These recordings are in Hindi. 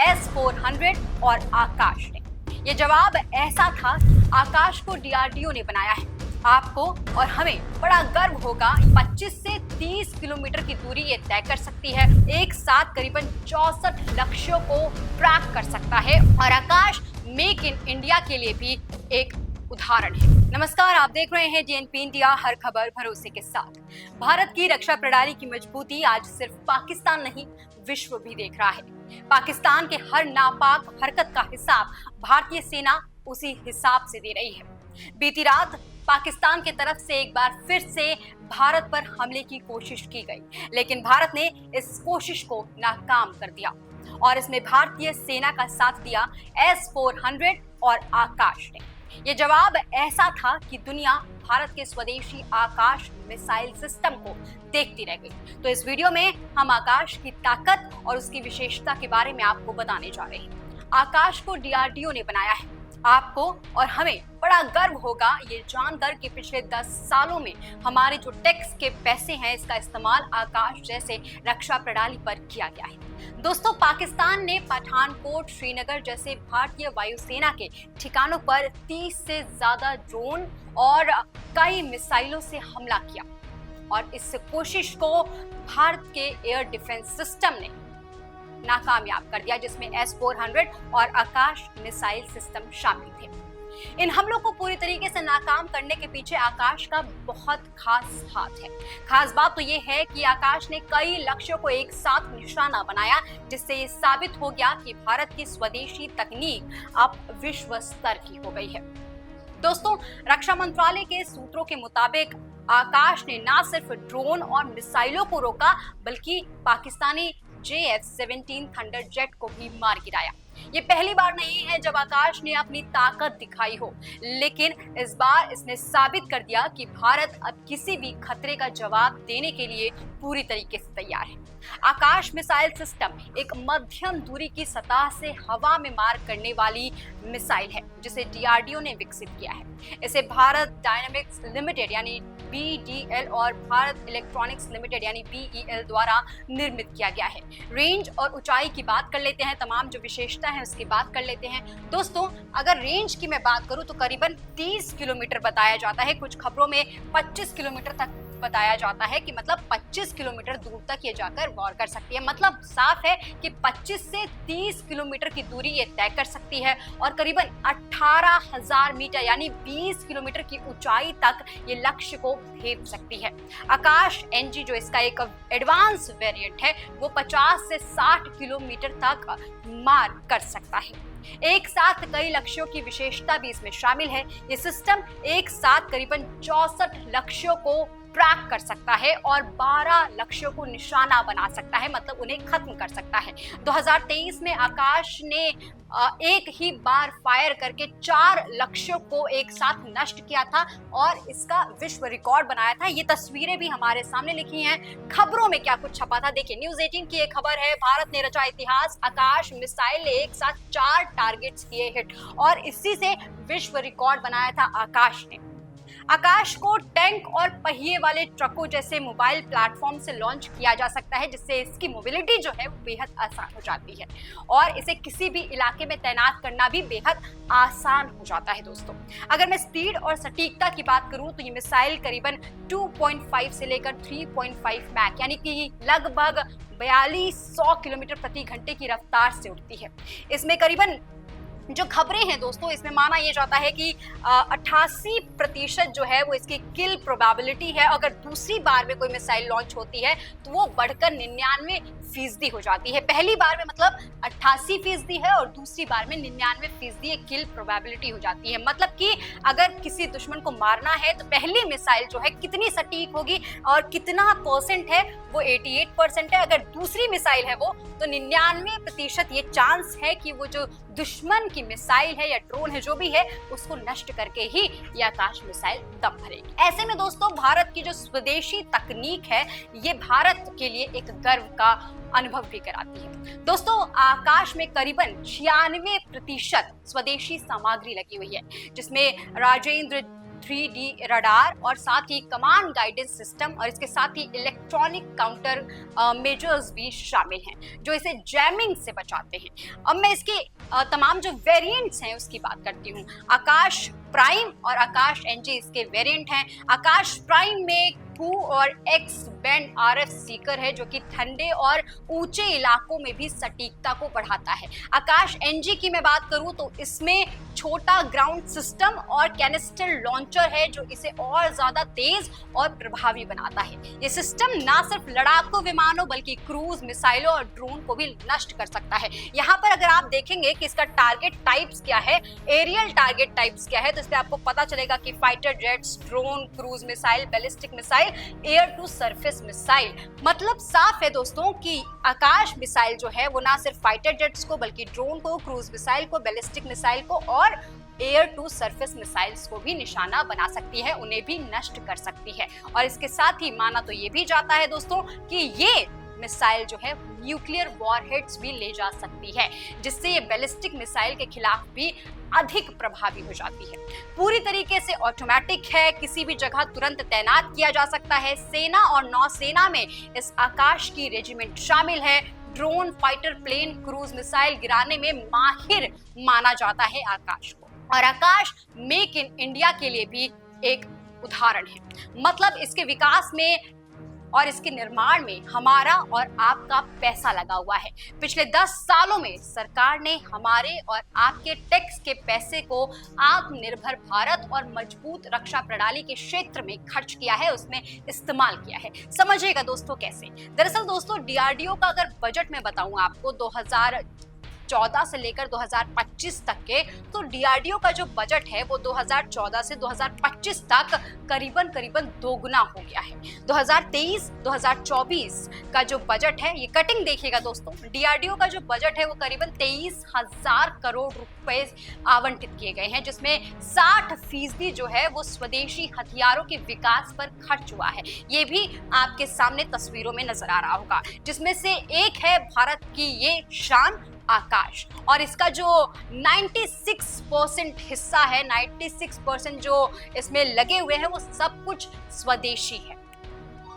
S-400 और आकाश ने। ये जवाब ऐसा था कि आकाश को डीआरडीओ ने बनाया है। आपको और हमें बड़ा गर्व होगा। 25 से 30 किलोमीटर की दूरी ये तय कर सकती है, एक साथ करीबन 64 लक्ष्यों को ट्रैक कर सकता है और आकाश मेक इन इंडिया के लिए भी एक उदाहरण है। नमस्कार, आप देख रहे हैं DNP इंडिया, हर खबर भरोसे के साथ। भारत की रक्षा प्रणाली की मजबूती आज सिर्फ पाकिस्तान नहीं, विश्व भी देख रहा है। पाकिस्तान के हर नापाक हरकत का हिसाब भारतीय सेना उसी हिसाब से दे रही है। बीती रात पाकिस्तान की तरफ से एक बार फिर से भारत पर हमले की कोशिश की गई, लेकिन भारत ने इस कोशिश को नाकाम कर दिया और इसमें भारतीय सेना का साथ दिया S-400 और आकाश ने। ये जवाब ऐसा था कि दुनिया भारत के स्वदेशी आकाश मिसाइल सिस्टम को देखती रह गई। तो इस वीडियो में हम आकाश की ताकत और उसकी विशेषता के बारे में आपको बताने जा रहे हैं। आकाश को डीआरडीओ ने बनाया है। आपको और हमें बड़ा गर्व होगा ये जानकर कि पिछले 10 सालों में हमारे जो टैक्स के पैसे हैं, इसका इस्तेमाल आकाश जैसे रक्षा प्रणाली पर किया गया है। दोस्तों, पाकिस्तान ने पठानकोट, श्रीनगर जैसे भारतीय वायुसेना के ठिकानों पर 30 से ज्यादा ड्रोन और कई मिसाइलों से हमला किया और इस कोशिश को भारत के एयर डिफेंस सिस्टम ने नाकामयाब कर दिया, जिसमें S-400 और आकाश मिसाइल सिस्टम शामिल थे। इन हमलों को पूरी तरीके से नाकाम करने के पीछे आकाश का बहुत खास हाथ है। खास बात तो ये है कि आकाश ने कई लक्ष्यों को एक साथ निशाना बनाया, जिससे ये साबित हो गया कि भारत की स्वदेशी तकनीक अब विश्व स्तर की हो गई है। दोस्तों, रक्षा मंत्रालय के सूत्रों के मुताबिक आकाश ने न सिर्फ ड्रोन और मिसाइलों को रोका, बल्कि पाकिस्तानी JF-17 थंडर जेट को भी मार गिराया। ये पहली बार नहीं है जब आकाश ने अपनी ताकत दिखाई हो, लेकिन इस बार इसने साबित कर दिया कि भारत अब किसी भी खतरे का जवाब देने के लिए पूरी तरीके से तैयार है। आकाश मिसाइल सिस्टम एक मध्यम दूरी की सतह से हवा में मार करने वाली मिसाइल है, जिसे डीआरडीओ ने विकसित किया है। इसे भारत डायनामिक्स लिमिटेड यानी BDL और भारत इलेक्ट्रॉनिक्स लिमिटेड यानी BEL द्वारा निर्मित किया गया है। रेंज और ऊंचाई की बात कर लेते हैं, तमाम जो विशेषता है उसकी बात कर लेते हैं। दोस्तों, अगर रेंज की मैं बात करूं तो करीबन 30 किलोमीटर बताया जाता है। कुछ खबरों में 25 किलोमीटर तक बताया जाता है कि मतलब 25 किलोमीटर दूर तक ये जाकर वॉर कर सकती है। मतलब साफ है कि 25 से 30 किलोमीटर की दूरी ये तय कर सकती है और करीबन 18,000 मीटर यानी 20 किलोमीटर की ऊंचाई तक ये लक्ष्य को भेद सकती है। आकाश NG जो इसका एक एडवांस वेरिएंट है, वो 50 से 60 किलोमीटर तक मार कर सकता है। एक साथ कई लक्ष्यों की विशेषता भी इसमें शामिल है। ये सिस्टम एक साथ करीबन 64 लक्ष्यों को ट्रैक कर सकता है और 12 लक्ष्यों को निशाना बना सकता है, मतलब उन्हें खत्म कर सकता है। 2023 में आकाश ने एक ही बार फायर करके 4 लक्ष्यों को एक साथ नष्ट किया था और इसका विश्व रिकॉर्ड बनाया था। ये तस्वीरें भी हमारे सामने लिखी हैं। खबरों में क्या कुछ छपा था, देखिए। न्यूज़ 18 की एक खबर है, भारत ने रचा इतिहास, आकाश मिसाइल ने एक साथ 4 टारगेट्स किए हिट और इसी से विश्व रिकॉर्ड बनाया था आकाश ने। आकाश को टैंक और पहिए वाले ट्रकों जैसे मोबाइल प्लेटफॉर्म से लॉन्च किया जा सकता है, जिससे इसकी मोबिलिटी जो है वो बेहद आसान हो जाती है और इसे किसी भी इलाके में तैनात करना भी बेहद आसान हो जाता है। दोस्तों, अगर मैं स्पीड और सटीकता की बात करूं तो ये मिसाइल करीबन 2.5 से लेकर 3.5 मैक यानी कि लगभग 4200 किलोमीटर प्रति घंटे की रफ्तार से उड़ती है। इसमें करीबन जो खबरें हैं दोस्तों, इसमें माना यह जाता है कि 88% जो है वो इसकी किल प्रोबेबिलिटी है। अगर दूसरी बार में कोई मिसाइल लॉन्च होती है तो वो बढ़कर 99% हो जाती है। पहली बार में मतलब 88% है और दूसरी बार में 99% किल प्रोबेबिलिटी हो जाती है। मतलब कि अगर किसी दुश्मन को मारना है तो पहली मिसाइल जो है कितनी सटीक होगी और कितना परसेंट है, वो 88% है। अगर दूसरी मिसाइल है वो तो 99% ये चांस है कि वो जो दुश्मन की मिसाइल है या ड्रोन है जो भी है, उसको नष्ट करके ही ये आकाश मिसाइल दम भरेगी। ऐसे में दोस्तों, भारत की जो स्वदेशी तकनीक है, ये भारत के लिए एक गर्व का अनुभव भी कराती है। दोस्तों, आकाश में करीबन 96% स्वदेशी सामग्री लगी हुई है, जिसमें राजेंद्र 3D रडार और साथ ही कमांड गाइडेंस सिस्टम और इसके साथ ही इलेक्ट्रॉनिक काउंटर मेजर्स भी शामिल हैं जो इसे जैमिंग से बचाते हैं। अब मैं इसके तमाम जो वेरिएंट्स हैं उसकी बात करती हूँ। आकाश प्राइम और आकाश एनजी इसके वेरिएंट हैं। आकाश प्राइम में Q और X बैंड RF सीकर है जो कि ठंडे और ऊंचे इलाकों में भी सटीकता को बढ़ाता है। आकाश एनजी की मैं बात करूं तो इसमें छोटा ग्राउंड सिस्टम और कैनिस्टर लॉन्चर है जो इसे और ज्यादा तेज और प्रभावी बनाता है। ये सिस्टम ना सिर्फ लड़ाकू विमानों बल्कि क्रूज मिसाइलों और ड्रोन को भी नष्ट कर सकता है। यहाँ पर अगर आप देखेंगे कि इसका टारगेट टाइप्स क्या है, एरियल टारगेट टाइप्स क्या है, तो इसमें आपको पता चलेगा कि fighter jets, drone, cruise missile, ballistic missile, air to surface missile. मतलब साफ है दोस्तों कि आकाश मिसाइल जो है वो ना सिर्फ फाइटर जेट्स को बल्कि ड्रोन को, क्रूज मिसाइल को, बैलिस्टिक मिसाइल को और एयर टू सरफेस मिसाइल्स को भी निशाना बना सकती है, उन्हें भी नष्ट कर सकती है। और इसके साथ ही माना तो ये भी जाता है दोस्तों कि ये मिसाइल जो है न्यूक्लियर वॉरहेड्स भी ले जा सकती है, जिससे ये बैलिस्टिक मिसाइल के खिलाफ भी अधिक प्रभावी हो जाती है। पूरी तरीके से ऑटोमेटिक है, किसी भी जगह तुरंत तैनात किया जा सकता है। सेना और नौसेना में इस आकाश की रेजिमेंट शामिल है। Drone, fighter plane, cruise missile गिराने में माहिर माना जाता है आकाश को। और आकाश मेक इन इंडिया के लिए भी एक उदाहरण है। मतलब इसके विकास में और इसके निर्माण में हमारा और आपका पैसा लगा हुआ है। पिछले 10 सालों में सरकार ने हमारे और आपके टैक्स के पैसे को आत्मनिर्भर भारत और मजबूत रक्षा प्रणाली के क्षेत्र में खर्च किया है, उसमें इस्तेमाल किया है। समझिएगा दोस्तों कैसे। दरअसल दोस्तों डीआरडीओ का अगर बजट में बताऊं आपको 2014 से लेकर 2025 तक के, तो डीआरडीओ का जो बजट है वो 2014 से 2025 तक करीबन दोगुना हो गया है। 2023-2024 का जो बजट है, ये कटिंग देखिएगा दोस्तों, डीआरडीओ का जो बजट है वो करीबन 23,000 करोड़ रुपए आवंटित किए गए हैं, जिसमें 60% जो है वो स्वदेशी हथियारों के विकास पर खर्च हुआ है। ये भी आपके सामने तस्वीरों में नजर आ रहा होगा, जिसमें से एक है भारत की ये शान आकाश। और इसका जो 96% हिस्सा है, 96% जो इसमें लगे हुए हैं वो सब कुछ स्वदेशी है।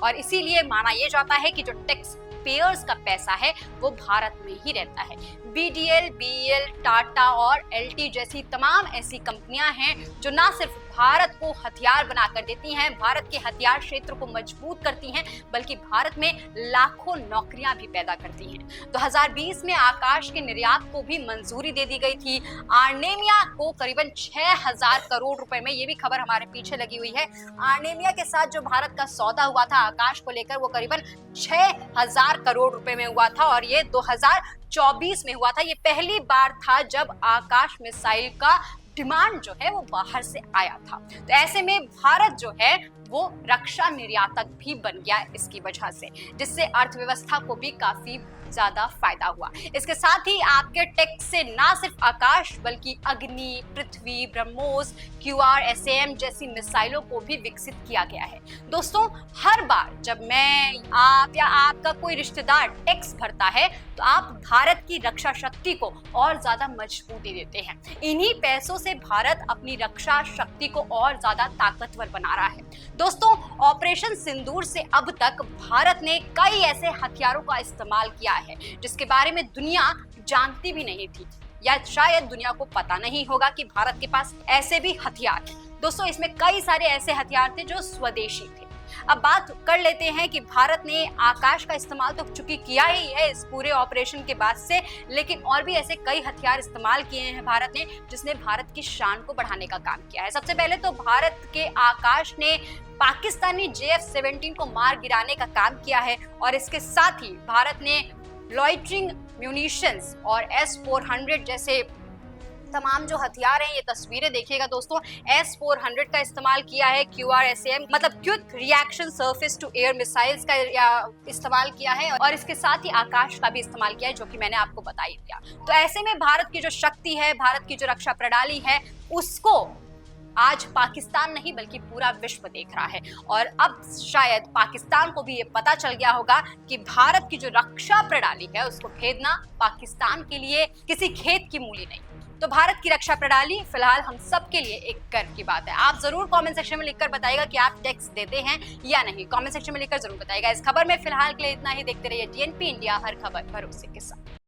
और इसीलिए माना यह जाता है कि जो टैक्स पेयर्स का पैसा है वो भारत में ही रहता है। बीडीएल, बीईएल, टाटा और एलटी जैसी तमाम ऐसी कंपनियां हैं जो ना सिर्फ भारत को हथियार बनाकर देती हैं, भारत के हथियार क्षेत्र को मजबूत करती हैं, बल्कि भारत में लाखों नौकरियां भी पैदा करती हैं। 2020 में आकाश के निर्यात को भी मंजूरी दे दी गई थी। आर्मेनिया को करीबन 6,000 करोड़ रुपए में, ये भी खबर हमारे पीछे लगी हुई है, आर्मेनिया के साथ जो भारत का सौदा हुआ था आकाश को लेकर वो करीबन 6,000 करोड़ रुपए में हुआ था और ये 2024 में हुआ था। ये पहली बार था जब आकाश मिसाइल का डिमांड जो है वो बाहर से आया था। तो ऐसे में भारत जो है वो रक्षा निर्यातक भी बन गया इसकी वजह से, जिससे अर्थव्यवस्था को भी काफी ज्यादा फायदा हुआ। इसके साथ ही आपके टैक्स से ना सिर्फ आकाश बल्कि अग्नि, पृथ्वी, ब्रह्मोस, QRSAM जैसी मिसाइलों को भी विकसित किया गया है। दोस्तों हर बार जब मैं, आप या आपका कोई रिश्तेदार टैक्स भरता है तो आप भारत की रक्षा शक्ति को और ज्यादा मजबूती देते हैं। इन्हीं पैसों से भारत अपनी रक्षा शक्ति को और ज्यादा ताकतवर बना रहा है। दोस्तों ऑपरेशन सिंदूर से अब तक भारत ने कई ऐसे हथियारों का इस्तेमाल किया है जिसके बारे में दुनिया जानती भी नहीं थी, या शायद दुनिया को पता नहीं होगा कि भारत के पास ऐसे भी हथियार हैं। दोस्तों इसमें कई सारे ऐसे हथियार थे जो स्वदेशी थे। अब बात कर लेते हैं कि भारत ने आकाश का इस्तेमाल तो चूंकि किया ही है इस पूरे ऑपरेशन के बाद से, लेकिन और भी ऐसे कई हथियार इस्तेमाल किए हैं भारत ने जिसने भारत की शान को बढ़ाने का काम किया है। सबसे पहले तो भारत के आकाश ने पाकिस्तानी JF-17 को मार गिराने का काम किया है और इसके साथ ही भारत ने लॉइटरिंग म्यूनिशंस और S-400 जैसे तमाम जो हथियार हैं, ये तस्वीरें देखिएगा दोस्तों, S-400 का इस्तेमाल किया है, QRSAM मतलब quick reaction surface to air missiles का इस्तेमाल किया है और इसके साथ ही आकाश का भी इस्तेमाल किया है, जो कि मैंने आपको बता ही दिया। तो ऐसे में भारत की जो शक्ति है, भारत की जो रक्षा प्रणाली है, उसको आज पाकिस्तान नहीं बल्कि पूरा विश्व देख रहा है। और अब शायद पाकिस्तान को भी ये पता चल गया होगा कि भारत की जो रक्षा प्रणाली है उसको खेदना पाकिस्तान के लिए किसी खेत की मूली नहीं। तो भारत की रक्षा प्रणाली फिलहाल हम सब के लिए एक गर्व की बात है। आप जरूर कमेंट सेक्शन में लिखकर बताइएगा कि आप टैक्स देते हैं या नहीं। कमेंट सेक्शन में लिखकर जरूर बताइएगा। इस खबर में फिलहाल के लिए इतना ही। देखते रहिए DNP इंडिया, हर खबर भरोसे के साथ।